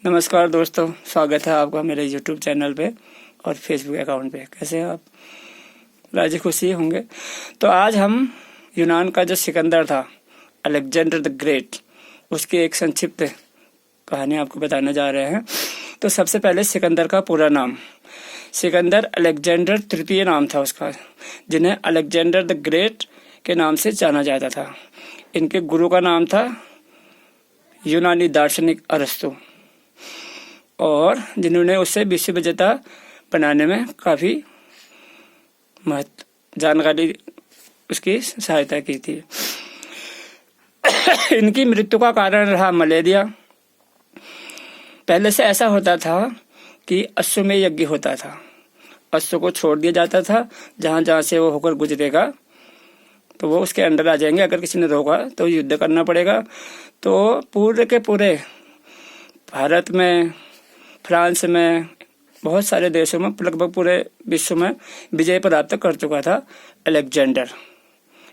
नमस्कार दोस्तों, स्वागत है आपका मेरे YouTube चैनल पे और Facebook अकाउंट पे। कैसे हैं आप? राजी खुशी होंगे। तो आज हम यूनान का जो सिकंदर था, अलेक्जेंडर द ग्रेट, उसकी एक संक्षिप्त कहानी आपको बताने जा रहे हैं। तो सबसे पहले सिकंदर का पूरा नाम, सिकंदर अलेक्जेंडर तृतीय नाम था उसका, जिन्हें अलेक्जेंडर द ग्रेट के नाम से जाना जाता था। इनके गुरु का नाम था यूनानी दार्शनिक अरस्तु, और जिन्होंने उसे विश्व विजेता बनाने में काफ़ी जानकारी उसकी सहायता की थी। इनकी मृत्यु का कारण रहा मलेरिया। पहले से ऐसा होता था कि अश्व में यज्ञ होता था, अश्व को छोड़ दिया जाता था, जहाँ जहाँ से वो होकर गुजरेगा तो वो उसके अंडर आ जाएंगे। अगर किसी ने रोका तो युद्ध करना पड़ेगा। तो पूरे के पूरे भारत में, फ्रांस में, बहुत सारे देशों में, लगभग पूरे विश्व में विजय प्राप्त कर चुका था अलेक्जेंडर।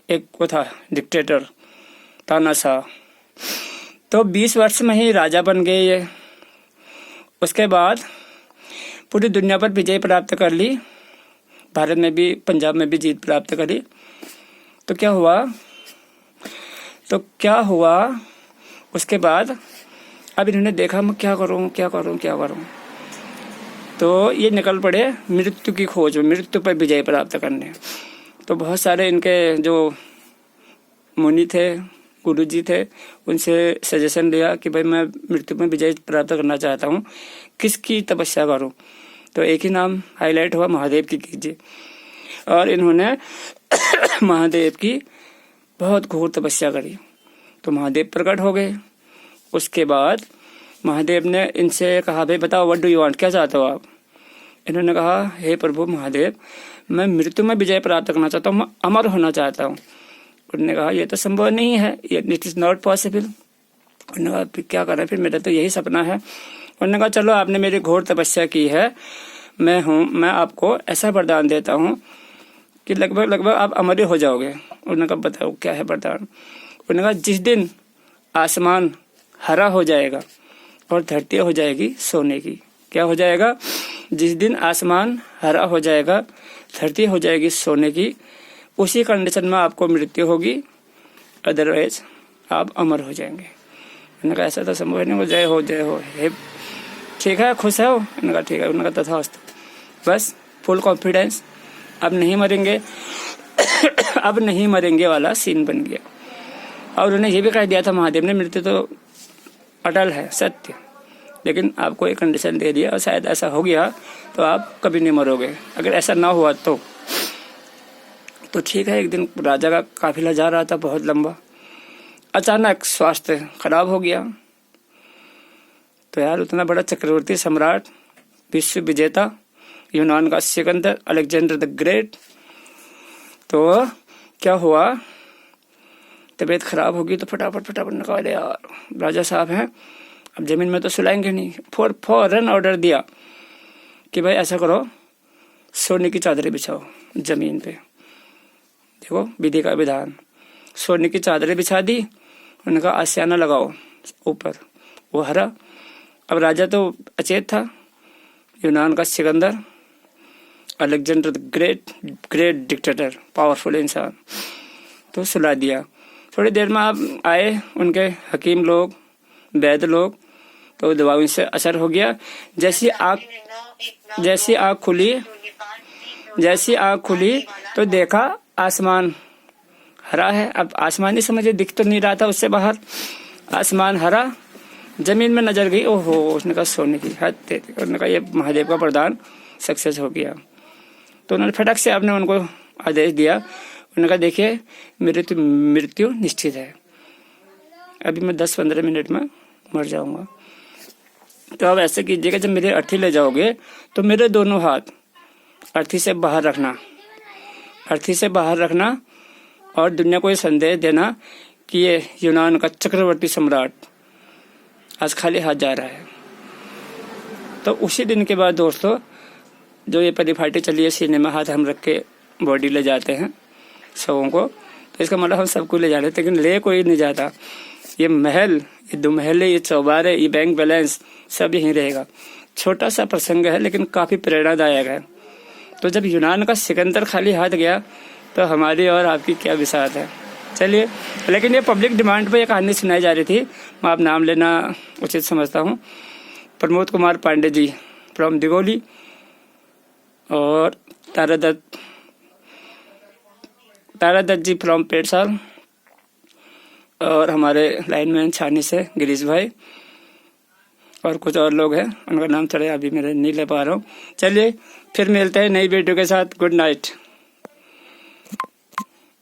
एक वो था डिक्टेटर, तानाशाह। तो 20 वर्ष में ही राजा बन गए ये। उसके बाद पूरी दुनिया पर विजय प्राप्त कर ली, भारत में भी, पंजाब में भी जीत प्राप्त करी। तो क्या हुआ उसके बाद अब इन्होंने देखा मैं क्या करूं। तो ये निकल पड़े मृत्यु की खोज में, मृत्यु पर विजय प्राप्त करने। तो बहुत सारे इनके जो मुनि थे, गुरुजी थे, उनसे सजेशन लिया कि भाई मैं मृत्यु में विजय प्राप्त करना चाहता हूँ, किसकी तपस्या करूँ। तो एक ही नाम हाईलाइट हुआ, महादेव की कीजिए। और इन्होंने महादेव की बहुत घोर तपस्या करी। तो महादेव प्रकट हो गए। उसके बाद महादेव ने इनसे कहा, भाई बताओ, व्हाट डू यू वांट, क्या चाहते हो आप? इन्होंने कहा, हे प्रभु महादेव, मैं मृत्यु में विजय प्राप्त करना चाहता हूँ, मैं अमर होना चाहता हूँ। उन्होंने कहा, ये तो संभव नहीं है, इट इज नॉट पॉसिबल। उन्होंने कहा, फिर क्या करें, फिर मेरा तो यही सपना है। उन्होंने कहा, चलो आपने मेरी घोर तपस्या की है, मैं आपको ऐसा वरदान देता हूँ कि लगभग आप अमर हो जाओगे। उन्होंने कहा, बताओ क्या है वरदान? उन्होंने कहा, जिस दिन आसमान हरा हो जाएगा और धरती हो जाएगी सोने की। क्या हो जाएगा? जिस दिन आसमान हरा हो जाएगा, धरती हो जाएगी सोने की, उसी कंडीशन में आपको मृत्यु होगी, अदरवाइज आप अमर हो जाएंगे। उन्होंने कहा, ऐसा तो संभव नहीं हो। जय हो हे, ठीक है, खुश है वो? उन्होंने कहा, ठीक है। उन्होंने कहा, तथास्तु। बस फुल कॉन्फिडेंस, अब नहीं मरेंगे अब नहीं मरेंगे वाला सीन बन गया। और उन्हें ये भी कह दिया था महादेव ने, मृत्यु तो अटल है, सत्य, लेकिन आपको एक कंडीशन दे दिया, और शायद ऐसा हो गया तो आप कभी नहीं मरोगे, अगर ऐसा ना हुआ तो ठीक है। एक दिन राजा का काफिला जा रहा था बहुत लंबा, अचानक स्वास्थ्य खराब हो गया। तो यार, उतना बड़ा चक्रवर्ती सम्राट, विश्व विजेता, यूनान का सिकंदर, अलेक्जेंडर द ग्रेट, तो क्या हुआ, तबीयत खराब होगी। तो फटाफट निकाल, अरे यार राजा साहब हैं, अब जमीन में तो सुलाएंगे नहीं। फौरन ऑर्डर दिया कि भाई ऐसा करो, सोने की चादरें बिछाओ जमीन पे। देखो विधि का विधान, सोने की चादरें बिछा दी। उन्होंने कहा, आसियाना लगाओ ऊपर, वो हरा। अब राजा तो अचेत था, यूनान का Sikandar, Alexander the great dictator, powerful इंसान। तो सुला दिया। थोड़ी देर में आप आए उनके हकीम लोग, वैद्य लोग, तो दवाओं से असर हो गया। जैसी आँख खुली तो देखा आसमान हरा है। अब आसमान ही समझे, दिख तो नहीं रहा था उससे बाहर, आसमान हरा, जमीन में नजर गई। ओहो, उसने कहा सोने की हद। उन्होंने कहा, ये महादेव का वरदान सक्सेस हो गया। तो उन्होंने फटक से आपने उनको आदेश दिया। उन्होंने कहा, देखिए मृत्यु निश्चित है, अभी मैं 10-15 मिनट में मर जाऊंगा। तो अब ऐसे कीजिएगा, जब मेरे अर्थी ले जाओगे तो मेरे दोनों हाथ अर्थी से बाहर रखना, और दुनिया को ये संदेश देना कि ये यूनान का चक्रवर्ती सम्राट आज खाली हाथ जा रहा है। तो उसी दिन के बाद दोस्तों, जो ये परिपाटी चली है, सीने में हाथ हम रख के बॉडी ले जाते हैं सबों को, तो इसका मतलब हम सबको ले जा रहे थे, लेकिन ले कोई नहीं जाता। ये महल, ये 2 महल, ये चौबारे, ये बैंक बैलेंस सब यहीं रहेगा। छोटा सा प्रसंग है लेकिन काफी प्रेरणादायक है। तो जब यूनान का सिकंदर खाली हाथ गया तो हमारी और आपकी क्या विसात है। चलिए, लेकिन ये पब्लिक डिमांड पे ये कहानी सुनाई जा रही थी, मैं आप नाम लेना उचित समझता हूँ। प्रमोद कुमार पांडे जी फ्रॉम दिगोली और तारादत्त जी फ्रॉम पेटसाल और हमारे लाइनमैन छानी से गिरीश भाई और कुछ और लोग हैं, उनका नाम थोड़ा अभी मेरे नहीं ले पा रहा हूँ। चलिए फिर मिलते हैं नई वीडियो के साथ। Good night.